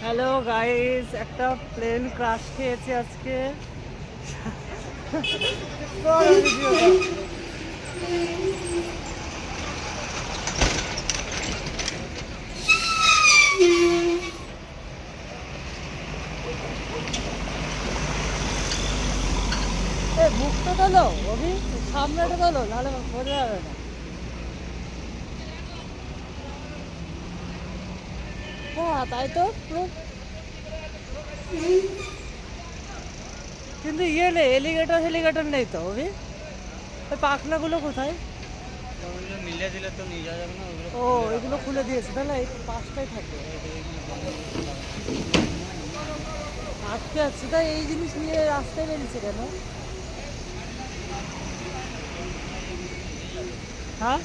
Hello guys, একটা plane crush খেয়েছে আজকে। বড় ভিডিওটা। মুখটা তোলো অভি, সামনেটা তোলো, নাহলে বোঝা যাবে না। হ্যাঁ তাই তো পুরো। কিন্তু ইয়ে নেই, হেলিগেটর নেই তো অভি। ওই পাখনাগুলো কোথায়? মিলিয়ে দিলে তো নিয়ে যাওয়া যাবে না ওগুলো। ও, এগুলো খুলে দিয়েছে, তাহলে এই পাশটাই থাকে। আটকে আছে, তাই এই জিনিস নিয়ে রাস্তায় বেরিয়েছে কেন? হ্যাঁ।